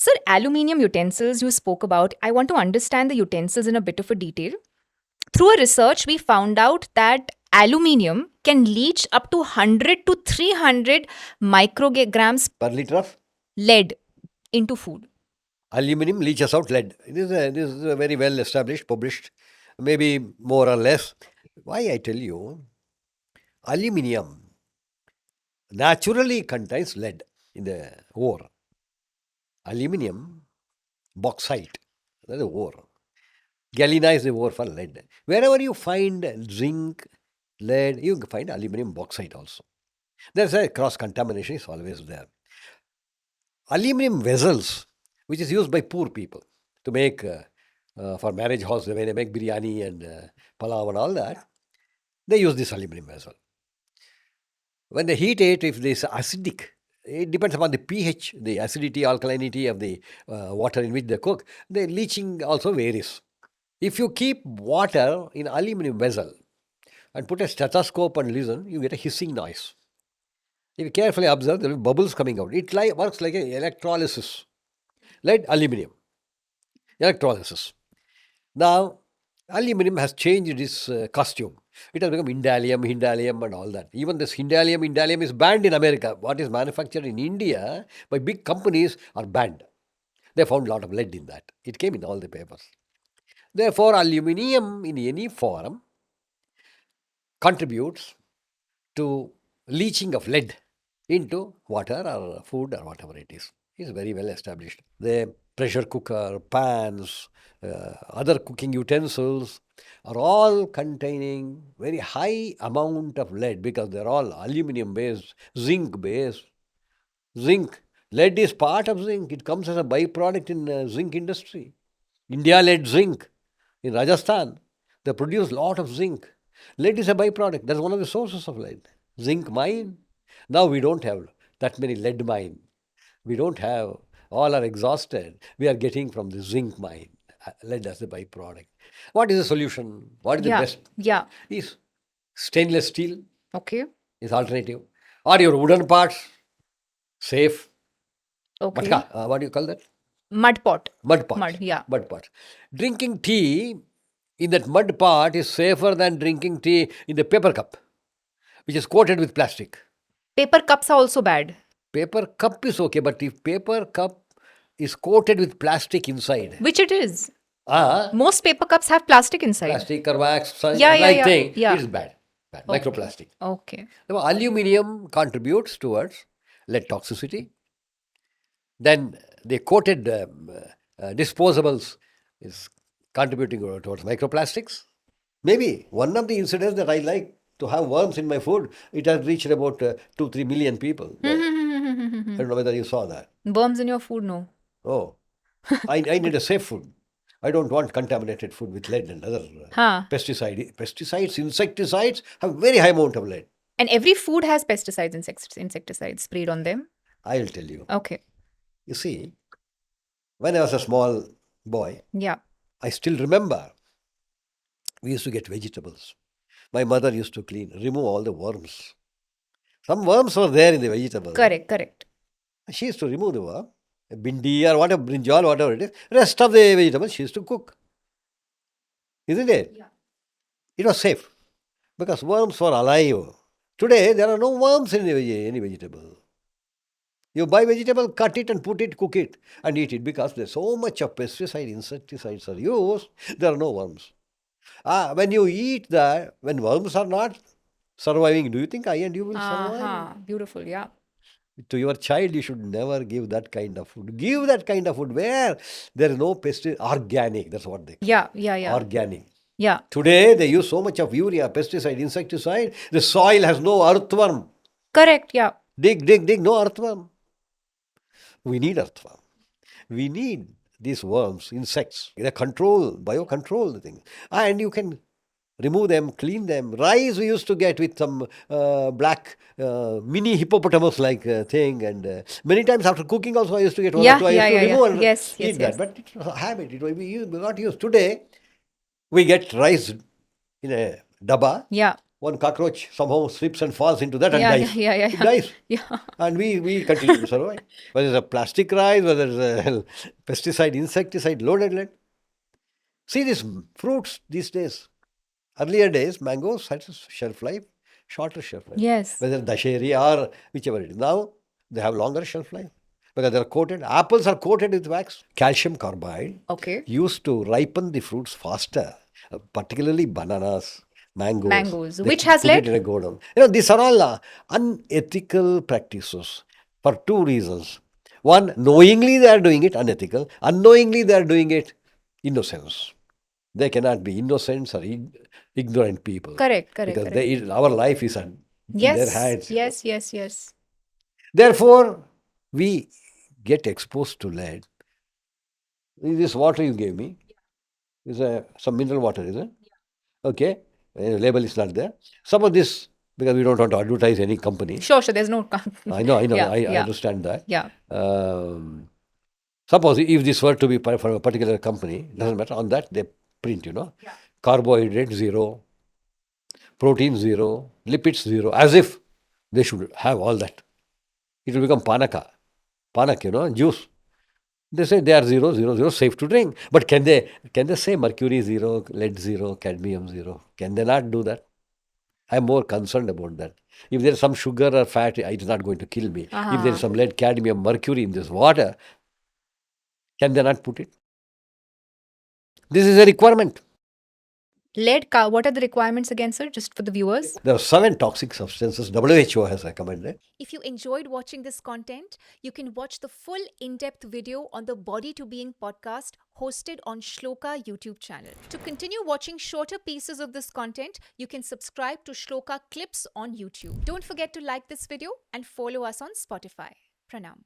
Sir, aluminium utensils you spoke about. I want to understand the utensils in a bit of a detail. Through a research, we found out that aluminium can leach up to 100 to 300 micrograms Per liter of lead into food. aluminum leaches out lead. This is a very well established, published, maybe more or less. Why I tell you, aluminium naturally contains lead in the ore. Aluminium, bauxite, that's the ore. Galena is the ore for lead. Wherever you find zinc, lead, you find aluminium bauxite also. There's a cross contamination is always there. Aluminium vessels, which is used by poor people to make for marriage halls, when they make biryani and palav and all that, they use this aluminium vessel. When they heat it, if this acidic, it depends upon the pH, the acidity, alkalinity of the water in which they cook. The leaching also varies. If you keep water in aluminum vessel and put a stethoscope and listen, you get a hissing noise. If you carefully observe, there will be bubbles coming out. It works like an electrolysis. Lead, aluminium. Electrolysis. Now, aluminium has changed its costume. It has become indalium and all that. Even this indalium is banned in America. What is manufactured in India by big companies are banned. They found a lot of lead in that. It came in all the papers. Therefore, aluminium in any form contributes to leaching of lead into water or food or whatever it is. It's very well established. The pressure cooker, pans, other cooking utensils are all containing very high amount of lead because they're all aluminum based, zinc based. Zinc, lead is part of zinc. It comes as a byproduct in zinc industry. India lead zinc. In Rajasthan, they produce a lot of zinc. Lead is a byproduct. That's one of the sources of lead. Zinc mine. Now we don't have that many lead mine. We don't have, all are exhausted. We are getting from the zinc mine. Lead as the byproduct. What is the solution? What is the best? Yeah. Is stainless steel Okay. is alternative. Or your wooden parts, safe. Okay. Matka, what do you call that? Mud pot. Mud pot. Mud, yeah. Mud pot. Drinking tea in that mud pot is safer than drinking tea in the paper cup, which is coated with plastic. Paper cups are also bad. Paper cup is okay, but if paper cup is coated with plastic inside, Which it is. ah, Most paper cups have plastic inside. plastic or wax, Yeah. it's bad. Microplastic. Okay. Now, aluminium contributes towards lead toxicity. Then the coated disposables is contributing towards microplastics. Maybe one of the incidents that I like to have worms in my food, it has reached about 2-3 million people. I don't know whether you saw that. Worms in your food, no. Oh, I need a safe food. I don't want contaminated food with lead and other pesticides, insecticides have very high amount of lead. And every food has pesticides, insecticides sprayed on them. I'll tell you. Okay. You see, when I was a small boy, Yeah. I still remember we used to get vegetables. My mother used to remove all the worms. Some worms were there in the vegetable. Correct. She used to remove the worm, a bindi or whatever, brinjal, whatever it is. Rest of the vegetables she used to cook. Isn't it? Yeah. It was safe because worms were alive. Today, there are no worms in any vegetable. You buy vegetable, cut it and put it, cook it and eat it because there's so much of pesticide, insecticides are used, there are no worms. When you eat that, when worms are not surviving, do you think I and you will survive? Beautiful, yeah. To your child, you should never give that kind of food. Give that kind of food where there is no pesticide, organic, that's what they call Yeah. organic. Yeah. Today, they use so much of urea, pesticide, insecticide, the soil has no earthworm. Correct, yeah. Dig, no earthworm. We need earthworm. We need these worms, insects. They biocontrol the thing. And you can remove them, clean them. Rice we used to get with some black mini hippopotamus-like thing. And many times after cooking also I used to get one or two. I used to remove and eat that. But it was a habit. We got used. Today, we get rice in a dabba. Yeah. one cockroach somehow slips and falls into that and Yeah, dies. yeah, yeah, It yeah. dies. Yeah. And we continue to survive. Whether it's a plastic rice, whether it's a pesticide, insecticide, loaded lead. See these fruits these days. Earlier days, mangoes had a shelf life, shorter shelf life. Yes. Whether dasheri or whichever it is. Now, they have longer shelf life because they're coated. Apples are coated with wax. Calcium carbide Okay. used to ripen the fruits faster, particularly bananas, mangoes. Mangoes. They Which has put it led? in a godown. You know, these are all unethical practices for two reasons. One, knowingly they are doing it unethical. Unknowingly they are doing it innocence. They cannot be innocents or ignorant people Correct, correct, because correct. our life is in their Yes, hands. yes, yes, yes. Therefore, we get exposed to lead. This water you gave me is some mineral water, is it? Okay. Label is not there. Some of this, because we don't want to advertise any company. Sure, sure. There's no. I know, Yeah, I yeah, understand that. yeah. Suppose if this were to be from a particular company, doesn't matter, on that they print, carbohydrate 0, protein 0, lipids 0, as if they should have all that. It will become panak, juice. They say they are 0, 0, 0, safe to drink. But can they say mercury 0, lead 0, cadmium 0? Can they not do that? I'm more concerned about that. If there is some sugar or fat, it is not going to kill me. If there is some lead, cadmium, mercury in this water, can they not put it? This is a requirement. What are the requirements again, sir? Just for the viewers. There are 7 toxic substances WHO has recommended. If you enjoyed watching this content, you can watch the full in-depth video on the Body to Being podcast hosted on Shlloka YouTube channel. To continue watching shorter pieces of this content, you can subscribe to Shloka Clips on YouTube. Don't forget to like this video and follow us on Spotify. Pranam.